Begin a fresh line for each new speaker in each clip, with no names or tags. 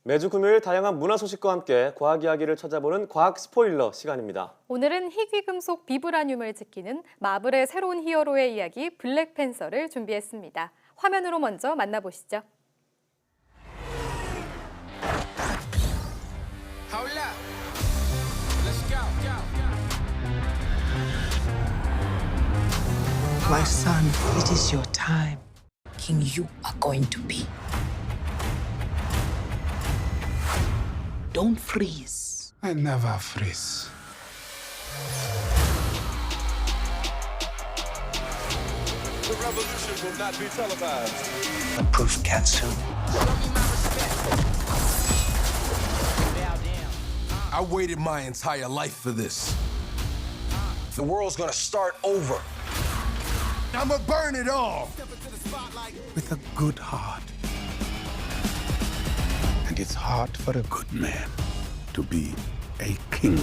매주 금요일 다양한 문화 소식과 함께 과학 이야기를 찾아보는 과학 스포일러 시간입니다.
오늘은 희귀금속 비브라늄을 지키는 마블의 새로운 히어로의 이야기 블랙팬서를 준비했습니다. 화면으로 먼저 만나보시죠.
My son, it is your time. King you are going to be. Don't freeze.
I never freeze.
The revolution will not be televised.
The proof can soon.
I waited my entire life for this. The world's gonna start over. I'ma burn it all.
With a good heart. And it's hard for a good man to be a king.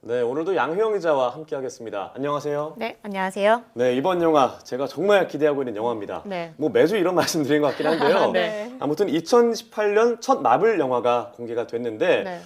네, 오늘도 양효영 기자와 함께하겠습니다. 안녕하세요.
네, 안녕하세요.
네, 이번 영화 제가 정말 기대하고 있는 영화입니다.
네.
뭐 매주 이런 말씀 드린 것 같긴 한데요.
네.
아무튼 2018년 첫 마블 영화가 공개가 됐는데
네.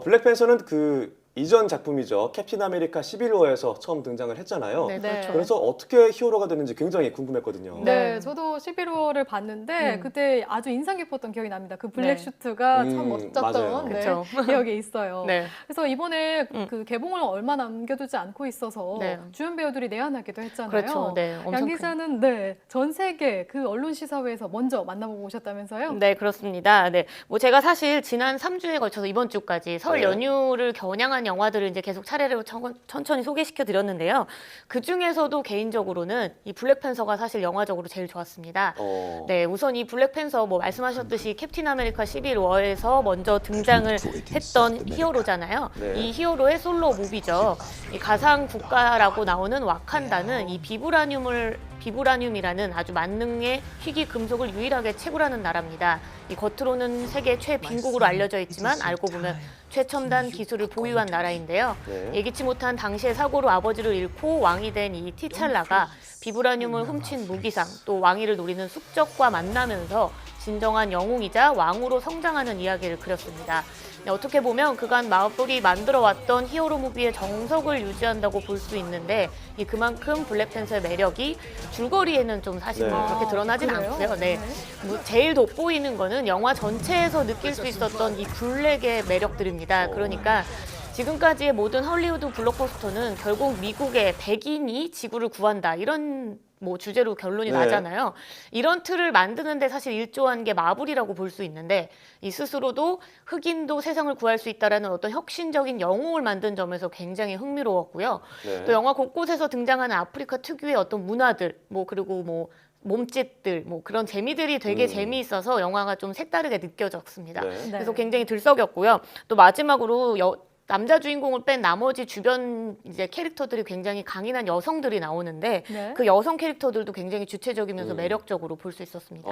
블랙팬서는 그 이전 작품이죠. 캡틴 아메리카 시빌워에서 처음 등장을 했잖아요.
네, 그렇죠.
그래서 어떻게 히어로가 됐는지 굉장히 궁금했거든요.
네, 저도 11월을 봤는데 그때 아주 인상 깊었던 기억이 납니다. 그 블랙
네.
슈트가 참
맞아요.
멋졌던
그쵸.
기억이 있어요.
네.
그래서 이번에 그 개봉을 얼마 남겨두지 않고 있어서
네.
주연 배우들이 내한하기도 했잖아요.
그렇죠. 네, 엄청
양 기자는 전 세계 그 언론 시사회에서 먼저 만나보고 오셨다면서요?
네, 그렇습니다. 네, 뭐 제가 사실 지난 3주에 걸쳐서 이번 주까지 설
네.
연휴를 겨냥한 영화들을 이제 계속 차례로 천천히 소개시켜 드렸는데요. 그 중에서도 개인적으로는 이 블랙팬서가 사실 영화적으로 제일 좋았습니다. 네, 우선 이 블랙팬서 뭐 말씀하셨듯이 캡틴 아메리카 시빌 워에서 먼저 등장을 했던 히어로잖아요.
네.
이 히어로의 솔로 무비죠. 이 가상 국가라고 나오는 와칸다는 이 비브라늄이라는 아주 만능의 희귀 금속을 유일하게 채굴하는 나라입니다. 이 겉으로는 세계 최빈국으로 알려져 있지만 알고 보면 최첨단 기술을 보유한 나라인데요.
네.
예기치 못한 당시의 사고로 아버지를 잃고 왕이 된 이 티찰라가 비브라늄을 훔친 무기상 또 왕위를 노리는 숙적과 만나면서 진정한 영웅이자 왕으로 성장하는 이야기를 그렸습니다. 네, 어떻게 보면 그간 마블이 만들어왔던 히어로 무비의 정석을 유지한다고 볼 수 있는데 그만큼 블랙팬서의 매력이 줄거리에는 좀 사실
네.
그렇게 드러나진
그래요?
않고요. 네. 뭐 제일 돋보이는 거는 영화 전체에서 느낄 수 있었던 이 블랙의 매력들입니다. 그러니까 지금까지의 모든 헐리우드 블록버스터는 결국 미국의 백인이 지구를 구한다 이런 뭐 주제로 결론이
네.
나잖아요. 이런 틀을 만드는데 사실 일조한 게 마블이라고 볼 수 있는데 이 스스로도 흑인도 세상을 구할 수 있다라는 어떤 혁신적인 영웅을 만든 점에서 굉장히 흥미로웠고요.
네.
또 영화 곳곳에서 등장하는 아프리카 특유의 어떤 문화들, 뭐 그리고 뭐 몸짓들, 뭐 그런 재미들이 되게 재미있어서 영화가 좀 색다르게 느껴졌습니다.
네.
그래서 굉장히 들썩였고요. 또 마지막으로 남자 주인공을 뺀 나머지 주변 이제 캐릭터들이 굉장히 강인한 여성들이 나오는데
네.
그 여성 캐릭터들도 굉장히 주체적이면서 매력적으로 볼 수 있었습니다.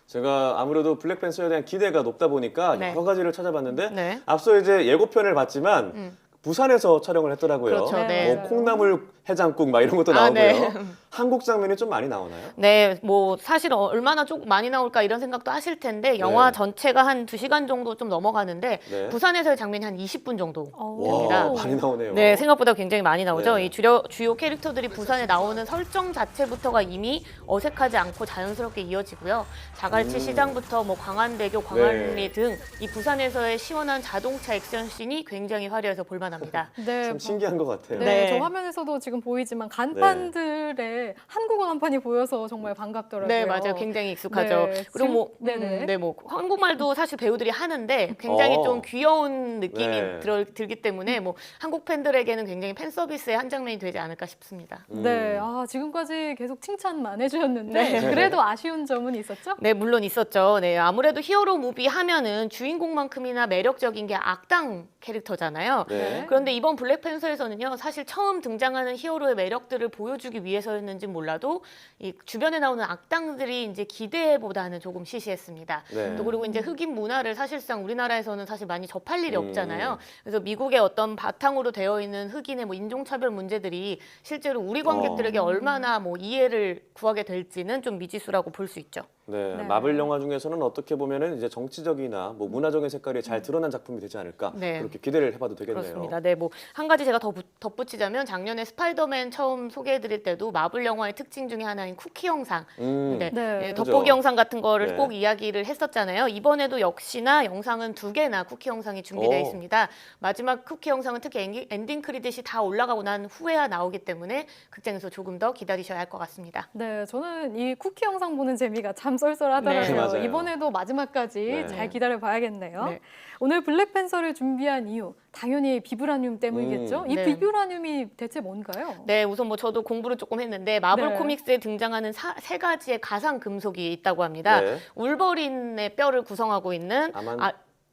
제가 아무래도 블랙팬서에 대한 기대가 높다 보니까
네.
여러 가지를 찾아봤는데
네.
앞서 이제 예고편을 봤지만 부산에서 촬영을 했더라고요.
그렇죠,
네.
뭐 콩나물 해장국 막 이런 것도
아,
나오고요.
네.
한국 장면이 좀 많이 나오나요?
네, 뭐 사실 얼마나 조금 많이 나올까 이런 생각도 하실 텐데 영화
네.
전체가 한 2시간 정도 좀 넘어가는데
네.
부산에서의 장면이 한 20분 정도
오.
됩니다.
와, 많이 나오네요.
네, 생각보다 굉장히 많이 나오죠.
네.
이 주요 캐릭터들이 부산에 나오는 설정 자체부터가 이미 어색하지 않고 자연스럽게 이어지고요. 자갈치 시장부터 뭐 광안대교, 광안리
네.
등 이 부산에서의 시원한 자동차 액션씬이 굉장히 화려해서 볼만합니다.
네,
참 신기한 것 같아요.
네,
네.
저 화면에서도 지금 보이지만 간판들의 한국어 간판이 보여서 정말 반갑더라고요.
네, 맞아요. 굉장히 익숙하죠.
네,
그리고 뭐,
네네.
뭐 한국말도 사실 배우들이 하는데 굉장히 좀 귀여운 느낌이
네.
들기 때문에 뭐 한국 팬들에게는 굉장히 팬 서비스의 한 장면이 되지 않을까 싶습니다.
네, 지금까지 계속 칭찬만 해주셨는데
네.
그래도 아쉬운 점은 있었죠?
네, 물론 있었죠. 네, 아무래도 히어로 무비 하면은 주인공만큼이나 매력적인 게 악당 캐릭터잖아요.
네.
그런데 이번 블랙팬서에서는요, 사실 처음 등장하는 히어로의 매력들을 보여주기 위해서는 느끼셨는지 몰라도 이 주변에 나오는 악당들이 이제 기대보다는 조금 시시했습니다.
네.
또 그리고 이제 흑인 문화를 사실상 우리나라에서는 사실 많이 접할 일이 없잖아요. 그래서 미국의 어떤 바탕으로 되어 있는 흑인의 뭐 인종차별 문제들이 실제로 우리 관객들에게 얼마나 뭐 이해를 구하게 될지는 좀 미지수라고 볼 수 있죠.
네,
네.
마블 영화 중에서는 어떻게 보면은 이제 정치적이나 뭐 문화적인 색깔이 잘 드러난 작품이 되지 않을까
네.
그렇게 기대를 해봐도 되겠네요.
그렇습니다. 네, 뭐 한 가지 제가 더 덧붙이자면 작년에 스파이더맨 처음 소개해드릴 때도 마블 영화의 특징 중에 하나인 쿠키 영상, 네,
네.
돋보기
그죠.
영상 같은 거를
네.
꼭 이야기를 했었잖아요. 이번에도 역시나 영상은 2개나 쿠키 영상이 준비되어
오.
있습니다. 마지막 쿠키 영상은 특히 엔딩 크리딧이 다 올라가고 난 후에야 나오기 때문에 극장에서 조금 더 기다리셔야 할 것 같습니다.
네, 저는 이 쿠키 영상 보는 재미가 참 쏠쏠하더라고요.
네,
맞아요.
이번에도 마지막까지
네.
잘 기다려 봐야겠네요.
네.
오늘 블랙팬서를 준비한 이유, 당연히 비브라늄 때문이겠죠? 이
네.
비브라늄이 대체 뭔가요?
네, 우선 뭐 저도 공부를 조금 했는데 마블
네.
코믹스에 등장하는 세 가지의 가상 금속이 있다고 합니다.
네.
울버린의 뼈를 구성하고 있는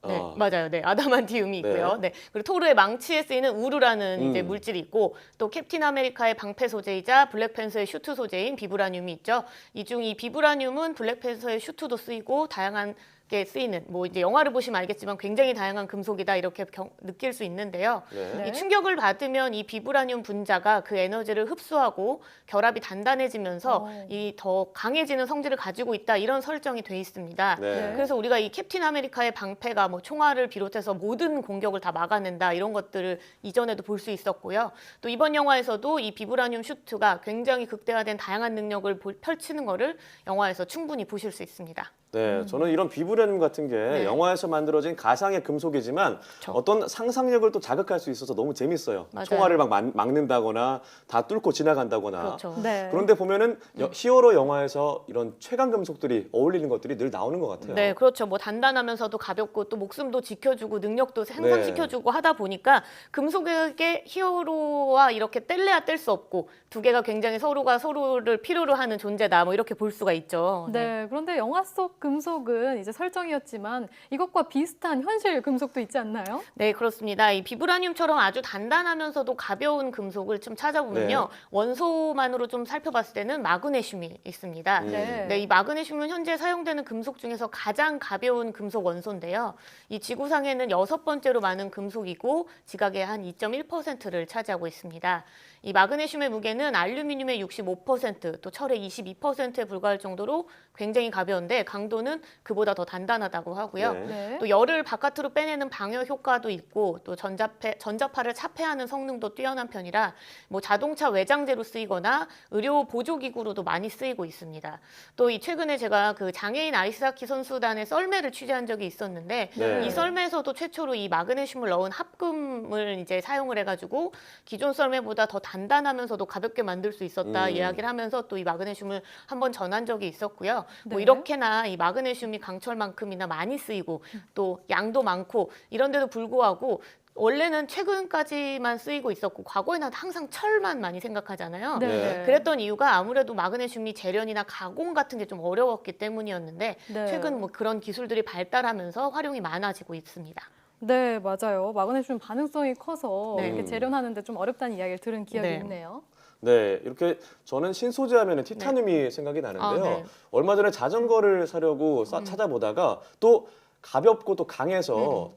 네,
어.
맞아요. 네, 아다만티움이
네.
있고요. 네. 그리고 토르의 망치에 쓰이는 우르라는 이제
음.
물질이 있고 또 캡틴 아메리카의 방패 소재이자 블랙팬서의 슈트 소재인 비브라늄이 있죠. 이 중 이 비브라늄은 블랙팬서의 슈트도 쓰이고 다양한 게 쓰이는 뭐 이제 영화를 보시면 알겠지만 굉장히 다양한 금속이다 이렇게 느낄 수 있는데요.
네.
이 충격을 받으면 이 비브라늄 분자가 그 에너지를 흡수하고 결합이 단단해지면서 이 더 강해지는 성질을 가지고 있다 이런 설정이 돼 있습니다.
네.
그래서 우리가 이 캡틴 아메리카의 방패가 뭐 총알을 비롯해서 모든 공격을 다 막아낸다 이런 것들을 이전에도 볼 수 있었고요. 또 이번 영화에서도 이 비브라늄 슈트가 굉장히 극대화된 다양한 능력을 펼치는 거를 영화에서 충분히 보실 수 있습니다.
네, 저는 이런 비브라늄 같은 게
네.
영화에서 만들어진 가상의 금속이지만 어떤 상상력을 또 자극할 수 있어서 너무 재밌어요.
맞아요.
총알을 막 막는다거나 다 뚫고 지나간다거나.
그렇죠.
네.
그런데 보면은 히어로 영화에서 이런 최강 금속들이 어울리는 것들이 늘 나오는 것 같아요.
네, 그렇죠. 뭐 단단하면서도 가볍고 또 목숨도 지켜주고 능력도 향상시켜주고 하다 보니까 금속에게 히어로와 이렇게 뗄래야 뗄 수 없고 두 개가 굉장히 서로가 서로를 필요로 하는 존재다. 뭐 이렇게 볼 수가 있죠.
네, 그런데 영화 속 금속은 이제 설정이었지만 이것과 비슷한 현실 금속도 있지 않나요?
네, 그렇습니다. 이 비브라늄처럼 아주 단단하면서도 가벼운 금속을 좀 찾아보면요. 원소만으로 좀 살펴봤을 때는 마그네슘이 있습니다.
네.
네, 이 마그네슘은 현재 사용되는 금속 중에서 가장 가벼운 금속 원소인데요. 이 지구상에는 6번째로 많은 금속이고 지각의 한 2.1%를 차지하고 있습니다. 이 마그네슘의 무게는 알루미늄의 65%, 또 철의 22%에 불과할 정도로 굉장히 가벼운데 강도는 그보다 더 단단하다고 하고요.
네.
네.
또 열을 바깥으로 빼내는 방어 효과도 있고 또 전자파를 차폐하는 성능도 뛰어난 편이라 뭐 자동차 외장재로 쓰이거나 의료 보조기구로도 많이 쓰이고 있습니다. 또 이 최근에 제가 그 장애인 아이스하키 선수단의 썰매를 취재한 적이 있었는데
네.
이 썰매에서도 최초로 이 마그네슘을 넣은 합금을 이제 사용을 해가지고 기존 썰매보다 더 단단하면서도 가볍게 만들 수 있었다 이야기를 하면서 또 이 마그네슘을 한번 전한 적이 있었고요. 뭐
네.
이렇게나 이 마그네슘이 강철만큼이나 많이 쓰이고 또 양도 많고 이런데도 불구하고 원래는 최근까지만 쓰이고 있었고 과거에는 항상 철만 많이 생각하잖아요.
네.
그랬던 이유가 아무래도 마그네슘이 재련이나 가공 같은 게 좀 어려웠기 때문이었는데
네.
최근 뭐 그런 기술들이 발달하면서 활용이 많아지고 있습니다.
네, 맞아요. 마그네슘 반응성이 커서
네.
이렇게 재련하는데 좀 어렵다는 이야기를 들은 기억이
네.
있네요.
네, 이렇게 저는 신소재 하면 티타늄이 생각이 나는데요.
아, 네.
얼마 전에 자전거를 사려고 찾아보다가 또 가볍고 또 강해서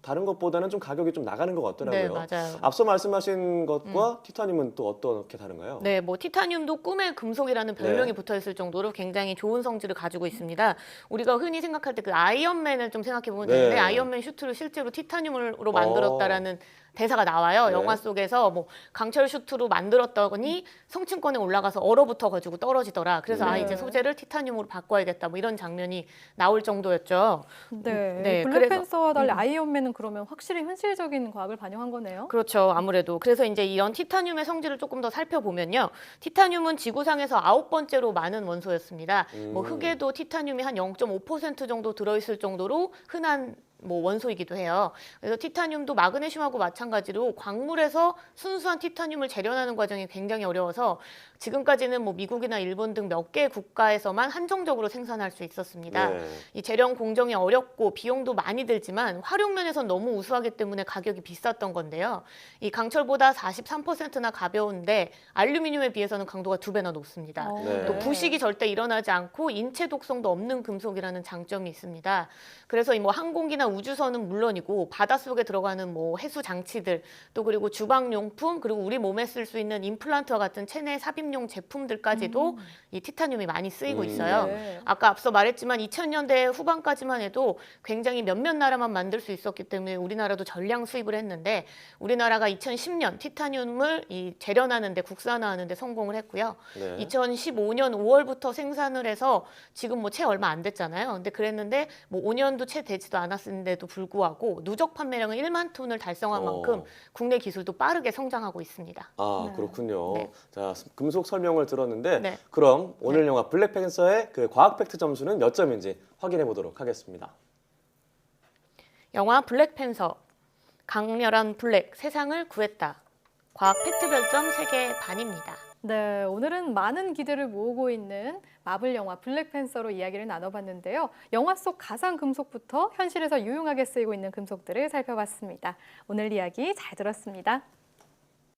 다른 것보다는 좀 가격이 좀 나가는 것 같더라고요.
네, 맞아요.
앞서 말씀하신 것과 티타늄은 또 어떻게 다른가요?
네, 뭐 티타늄도 꿈의 금속이라는 별명이
네.
붙어 있을 정도로 굉장히 좋은 성질을 가지고 있습니다. 우리가 흔히 생각할 때 그 아이언맨을 좀 생각해 보면
네.
되는데 아이언맨 슈트를 실제로 티타늄으로 만들었다라는 대사가 나와요.
네.
영화 속에서 뭐 강철 슈트로 만들었더니 성층권에 올라가서 얼어붙어가지고 떨어지더라. 그래서 아
네.
이제 소재를 티타늄으로 바꿔야겠다. 뭐 이런 장면이 나올 정도였죠.
네,
네,
블랙팬서와 달리 아이언맨은 그러면 확실히 현실적인 과학을 반영한 거네요.
그렇죠. 아무래도. 그래서 이제 이런 티타늄의 성질을 조금 더 살펴보면요. 티타늄은 지구상에서 9번째로 많은 원소였습니다. 뭐 흙에도 티타늄이 한 0.5% 정도 들어있을 정도로 흔한 뭐 원소이기도 해요. 그래서 티타늄도 마그네슘하고 마찬가지로 광물에서 순수한 티타늄을 재련하는 과정이 굉장히 어려워서 지금까지는 뭐 미국이나 일본 등 몇 개 국가에서만 한정적으로 생산할 수 있었습니다.
네.
이 재련 공정이 어렵고 비용도 많이 들지만 활용면에선 너무 우수하기 때문에 가격이 비쌌던 건데요. 이 강철보다 43%나 가벼운데 알루미늄에 비해서는 강도가 2배나 높습니다.
네.
또 부식이 절대 일어나지 않고 인체 독성도 없는 금속이라는 장점이 있습니다. 그래서 이 뭐 항공기나 우주선은 물론이고 바닷속에 들어가는 뭐 해수 장치들 또 그리고 주방용품 그리고 우리 몸에 쓸 수 있는 임플란트와 같은 체내 삽입용 제품들까지도 이 티타늄이 많이 쓰이고 있어요.
네.
아까 앞서 말했지만 2000년대 후반까지만 해도 굉장히 몇몇 나라만 만들 수 있었기 때문에 우리나라도 전량 수입을 했는데 우리나라가 2010년 티타늄을 이 재련하는 데 국산화하는 데 성공을 했고요.
네.
2015년 5월부터 생산을 해서 지금 뭐 채 얼마 안 됐잖아요. 근데 그랬는데 뭐 5년도 채 되지도 않았는데도 불구하고 누적 판매량은 1만 톤을 달성한 만큼 국내 기술도 빠르게 성장하고 있습니다.
아,
네.
그렇군요.
네.
자, 금속 설명을 들었는데
네.
그럼 오늘 영화 블랙팬서의 그 과학 팩트 점수는 몇 점인지 확인해 보도록 하겠습니다.
영화 블랙팬서 강렬한 블랙 세상을 구했다. 과학 팩트 별점 3개 반입니다.
네, 오늘은 많은 기대를 모으고 있는 마블 영화 블랙팬서로 이야기를 나눠봤는데요. 영화 속 가상 금속부터 현실에서 유용하게 쓰이고 있는 금속들을 살펴봤습니다. 오늘 이야기 잘 들었습니다.